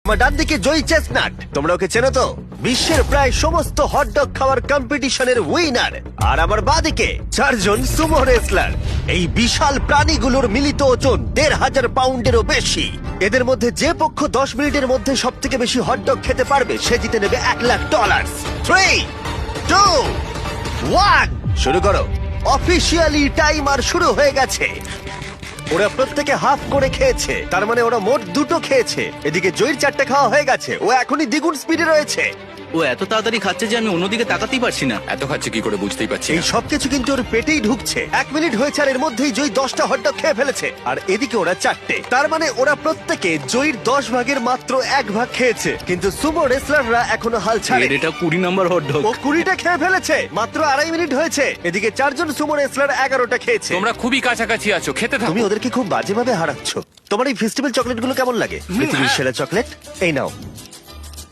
আমার ডান দিকে জয়ী চেস্টনাট, তোমরা ওকে চেনো তো? বিশ্বের প্রায় সমস্ত হটডগ খাওয়ার কম্পিটিশনের উইনার। আর আমার বাঁদিকে চারজন সুমো রেসলার। এই বিশাল প্রাণীগুলোর মিলিত ওজন 1,500 পাউন্ডেরও বেশি। এদের মধ্যে যে পক্ষ 10 মিনিটের মধ্যে সব থেকে বেশি হটডগ খেতে পারবে সে জিতে নেবে $1,00,000। 3, 2, 1 শুরু করো। অফিসিয়ালি টাইমার শুরু হয়ে গেছে। ওরা প্রত্যেকে হাফ করে খেয়েছে, তার মানে ওরা মোট 2টো খেয়েছে। এদিকে জয়ীর 4টে খাওয়া হয়ে গেছে, ও এখনই দ্বিগুণ স্পিডে রয়েছে। ও এত তাড়াতাড়ি খাচ্ছে যে আমি অন্যদিকে তাকাতেই পারছি না। এত খাচ্ছে কি করে বুঝতেই পারছি এই না। সবকিছু কিন্তু ওর পেটেই ঢুকছে। 1 মিনিট হয়েছে আর এর মধ্যেই জয়ী 10টা হটডগ খেয়ে ফেলেছে, আর এদিকে ওরা 4টে। তার মানে ওরা প্রত্যেকে জয়ীর 10 ভাগের মাত্র 1 ভাগ খেয়েছে। কিন্তু সুমো রেসলাররা এখনো হাল ছাড়ে। এটা 20 নম্বর হট ডগ। ও 20টা খেয়ে ফেলেছে, মাত্র 2.5 মিনিট হয়েছে। এদিকে 4জন সুমো রেসলার 11টা খেয়েছে। তোমরা খুবই কাছাকাছি আছো, খেতে থাকো। তুমি ওদেরকে খুব বাজেভাবে হারাচ্ছ। তোমার এই ফেস্টিভ্যাল চকলেটগুলো কেমন লাগে? পৃথিবীর সেরা চকলেট। এই নাও,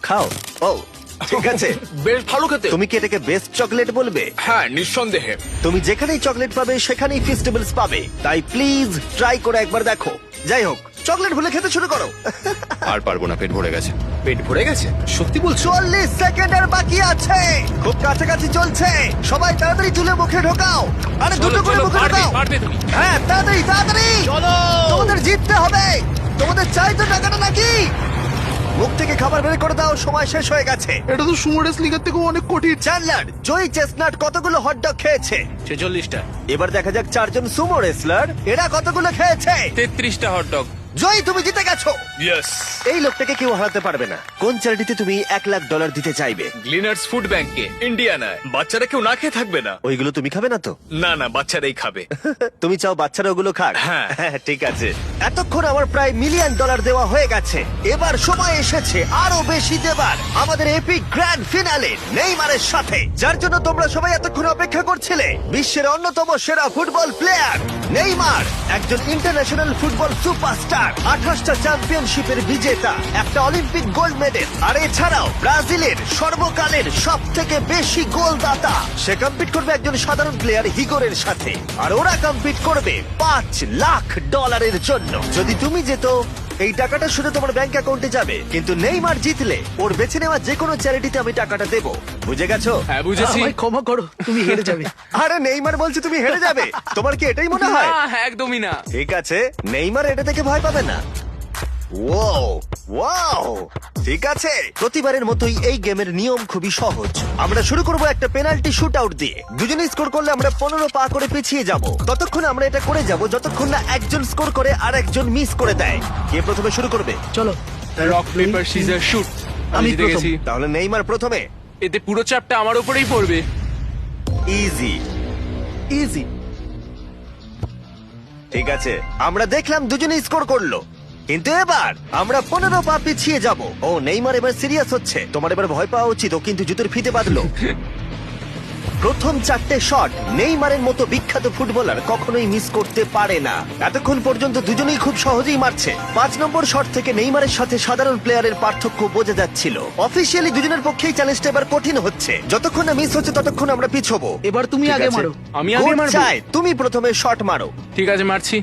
খাও। ও ঠিক আছে, বেশ ভালো খেতে। তুমি কি এটাকে বেস্ট চকলেট বলবে? হ্যাঁ, নিঃসন্দেহে। তুমি যেখানেই চকলেট পাবে সেখানেই ফেস্টিভ্যালস পাবে, তাই প্লিজ ট্রাই করে একবার দেখো। যাই হোক, চকলেট ভুলে খেতে শুরু করো। আর পারবো না, পেট ভরে গেছে। পেট ভরে গেছে? সত্যি বলছো? 40 সেকেন্ড আর বাকি আছে, খুব কাছাকাছি চলছে। সবাই তাড়াতাড়ি তুলে মুখে ঢোকাও। আরে দুটো করে মুখে ঢোকাও। পারবে তুমি। হ্যাঁ, তাড়াতাড়ি তাড়াতাড়ি চলো, তোমাদের জিততে হবে। তোমাদের চাই তো টাকাটা নাকি? মুখ থেকে খাবার বের করে দাও, সময় শেষ হয়ে গেছে। এটা তো সুমো রেসলিংয়ের থেকেও অনেক কঠিন। চ্যান্ডলার, জয়ী চেস্টনাট কতগুলো হটডগ খেয়েছে? 46টা। এবার দেখা যাক 4জন সুমো রেসলার এরা কতগুলো খেয়েছে। 33টা হট ডগ। জয়ী, তুমি জিতে গেছো। ইয়েস। এই লোকটাকে কেউ হারাতে পারবে না। কোন চ্যারিটিতে তুমি $1,00,000 দিতে চাইবে? গ্লিনার্স ফুড ব্যাংকে, ইন্ডিয়ানায়। বাচ্চারা কেউ না খেয়ে থাকবে না। ওইগুলো তুমি খাবে না তো? না না, বাচ্চারাই খাবে। তুমি চাও বাচ্চারা ওগুলো খাক? হ্যাঁ। ঠিক আছে। এতক্ষণ আমার প্রায় $1 মিলিয়ন দেওয়া হয়ে গেছে। এবার সময় এসেছে আরো বেশি দেবার, আমাদের এপিক গ্র্যান্ড ফিনালে নেইমারের সাথে, যার জন্য তোমরা সবাই এতক্ষণ অপেক্ষা করছিলে। বিশ্বের অন্যতম সেরা ফুটবল প্লেয়ার নেইমার, একজন ইন্টারন্যাশনাল ফুটবল সুপারস্টার, 28টা চ্যাম্পিয়নশিপের বিজেতা, একটা অলিম্পিক গোল্ড মেডেল, আর এছাড়াও ব্রাজিলের সর্বকালের সব থেকে বেশি গোলদাতা। সে কম্পিট করবে একজন সাধারণ প্লেয়ার হিগোরের সাথে, আর ওরা কম্পিট করবে $5,00,000 জন্য। যদি তুমি যেত, এই টাকাটা শুধু তোমার ব্যাংক অ্যাকাউন্টে যাবে, কিন্তু নেইমার জিতলে ওর বেছে নেওয়া যে কোনো চ্যারিটিতে আমি টাকাটা দেবো। বুঝে গেছো? হ্যাঁ, বুঝেছি। আমায় ক্ষমা করো, তুমি হেরে যাবে। আরে নেইমার বলছে তুমি হেরে যাবে, তোমার কি এটাই মনে হয়? না, একদমই না। ঠিক আছে, নেইমার এটা থেকে ভয় পাবে না। ওয়াও ওয়াও, ঠিক আছে। প্রতিবারের মতোই এই গেমের নিয়ম খুবই সহজ। আমরা শুরু করব একটা পেনাল্টি শুট আউট দিয়ে। দুজনে স্কোর করলে আমরা 15 পা করে পিছিয়ে যাব। ততক্ষণ আমরা এটা করে যাব যতক্ষণ না একজন স্কোর করে আর একজন মিস করে দেয়। কে প্রথমে শুরু করবে? চলো। Rock paper scissor shoot. আমি জিতে প্রথম। গেছি। তাহলে নেইমার প্রথমে। এতে পুরো চাপটা আমার উপরেই পড়বে। Easy easy. ঠিক আছে, আমরা দেখলাম দুজনেই স্কোর করলো, কিন্তু এবার আমরা 15 পা পিছিয়ে যাব। ও নেইমার এবার সিরিয়াস হচ্ছে। তোমার এবার ভয় পাওয়া উচিত, ও কিন্তু জুতোর ফিতে বাঁধলো। প্রথম 4টে শট নেইমারের মতো বিখ্যাত ফুটবলার কখনোই মিস করতে পারে না। এতক্ষণ পর্যন্ত দুজনেই খুব সহজেই মারছে। 5 নম্বর শট থেকে নেইমারের সাথে সাধারণ প্লেয়ারের পার্থক্য বোঝা যাচ্ছিল। অফিসিয়ালি দুজনের পক্ষেই চ্যালেঞ্জটা এবার কঠিন হচ্ছে। যতক্ষণ না মিস হচ্ছে ততক্ষণ আমরা পিছবো। এবার তুমি ঠিক আগে আছে? মারো। আমি আগে কোচ মারবো? চায় তুমি প্রথমে শট মারো। ঠিক আছে, মারছি।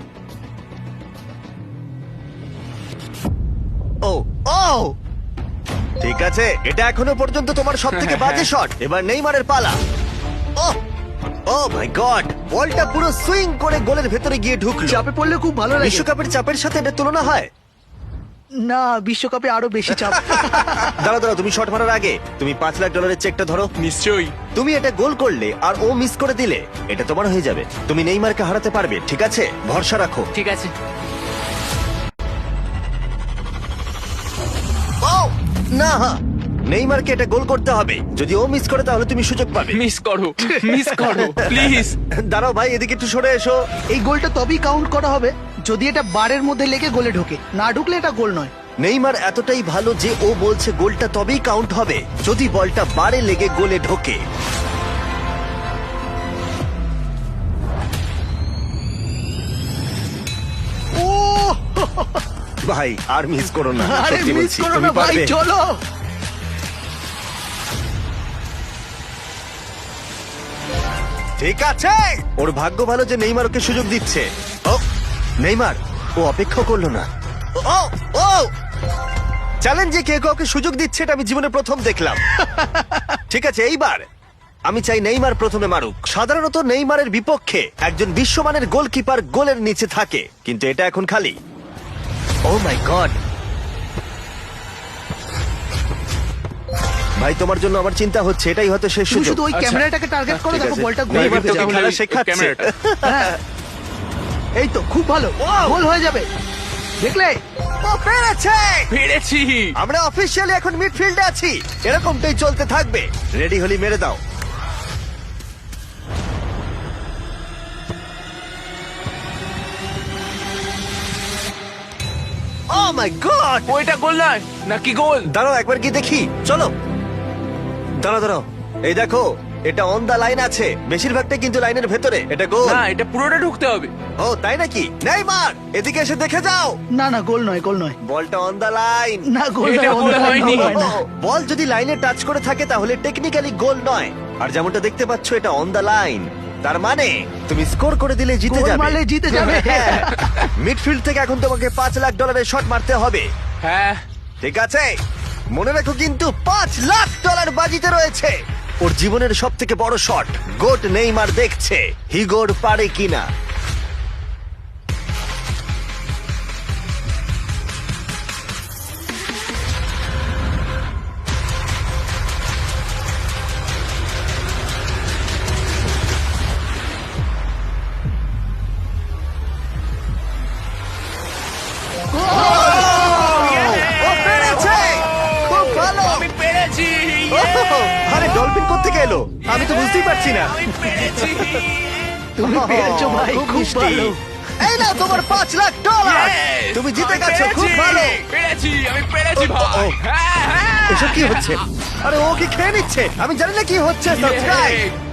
ও ও ঠিক আছে, এটা এখনো পর্যন্ত তোমার সবথেকে বাজে শট। এবার নেইমারের পালা। ও ও মাই গড, বলটা পুরো সুইং করে গোলের ভেতরে গিয়ে ঢুকলো। চাপে পড়লে খুব ভালো লাগে। বিশ্বকাপের চাপের সাথে এটা তুলনা হয়? না, বিশ্বকাপে আরো বেশি চাপ। দাঁড়াও দাঁড়াও, তুমি শট মারার আগে তুমি $5,00,000 চেকটা ধরো। নিশ্চয়ই। তুমি এটা গোল করলে আর ও মিস করে দিলে এটা তোমার হয়ে যাবে। তুমি নেইমারকে হারাতে পারবে, ঠিক আছে? ভরসা রাখো। ঠিক আছে। ও না, নেইমারকে এটা গোল করতে হবে। যদি ও মিস করে তাহলে তুমি সুযোগ পাবে। মিস করো, মিস করো প্লিজ। দাঁড়াও ভাই, এদিকে একটু সরে এসো। এই গোলটা তবেই কাউন্ট করা হবে যদি এটা বারের মধ্যে লেগে গোলে ঢোকে। না ঢুকলে এটা গোল নয়। নেইমার এতটাই ভালো যে ও বলছে গোলটা তবেই কাউন্ট হবে যদি বলটা বারে লেগে গোলে ঢোকে। ও ভাই আর মিস করো না, আরে সত্যি মিস বলছি, করো তুমি না ভাই, পারবে। চলো। ঠিক আছে, ওর ভাগ্য ভালো যে নেইমার ওকে সুযোগ দিচ্ছে। ও নেইমার, ও অপেক্ষা করলো না। ও ও চ্যালেঞ্জে কে কাউকে সুযোগ দিচ্ছে এটা আমি জীবনে প্রথম দেখলাম। ঠিক আছে, এইবার আমি চাই নেইমার প্রথমে মারুক। সাধারণত নেইমারের বিপক্ষে একজন বিশ্বমানের গোলকিপার গোলের নিচে থাকে, কিন্তু এটা এখন খালি। ও মাই গড! ভাই, তোমার জন্য আমার চিন্তা হচ্ছে, এটাই হয়তো শেষ তুমি সুযোগ। শুধু ওই আচ্ছা, ক্যামেরাটাকে টার্গেট করো, ঠিক দেখো আছে। বলটা নেইমার ঘুরে তোকে যাবে। খেলা শেখাচ্ছে। ক্যামেরাটা। হ্যাঁ। এই তো খুব ভালো, গোল হয়ে যাবে, দেখলে? ও পেরেছে! পেরেছি। আমরা অফিসিয়ালি এখন মিডফিল্ডে আছি। এরকমটাই চলতে থাকবে। রেডি হলি মেরে দাও। ও মাই গড! ওইটা গোল নয় নাকি গোল? দাঁড়াও একবার কি দেখি, চলো। দাঁড়াও, এই দেখো, এটা অন দা লাইন আছে। বেশিরভাগটা কিন্তু লাইনের ভেতরে। এটা গোল। না, এটা পুরোটা ঢুকতে হবে। ও তাই নাকি? নেইমার, এদিকে এসে দেখে যাও। না না, গোল নয়, গোল নয়। বলটা অন দা লাইন। না, গোল এটা নয়, গোল গোল হয়নি। হয় না। বল যদি লাইনে টাচ করে থাকে তাহলে টেকনিক্যালি গোল নয়। আর যেমনটা দেখতে পাচ্ছ, এটা অন দা লাইন। তার মানে তুমি স্কোর করে দিলে জিতে গোল যাবে। মারলে জিতে যাবে। মিডফিল্ড থেকে এখন তোমাকে $5 লাখ শট মারতে হবে। হ্যাঁ, ঠিক আছে, মনে রাখো কিন্তু $5 লাখ বাজিতে রয়েছে। ওর জীবনের সব থেকে বড় শট। গোট নেইমার দেখছে হিগোর পারে কিনা। ও পেরেছে! খুব ভালো! আমি পেরেছি। আরে ডলফিন কোত্থেকে এলো? আমি তো বুঝতেই পারছি না। আমি পেরেছি। তুমি পেরেছো ভাই, খুব মিষ্টি। ভালো। এই নাও তোমার $5 লাখ। Yes! তুমি জিতে আমি গেছো, খুব পেরেছি। ভালো। পেরেছি, আমি পেরেছি ও, ভাই। ও। হ্যাঁ, হ্যাঁ। এসব কি হচ্ছে? আরে ও কি খেয়ে নিচ্ছে? আমি জানি না কি হচ্ছে। সাবস্ক্রাইব। Yay!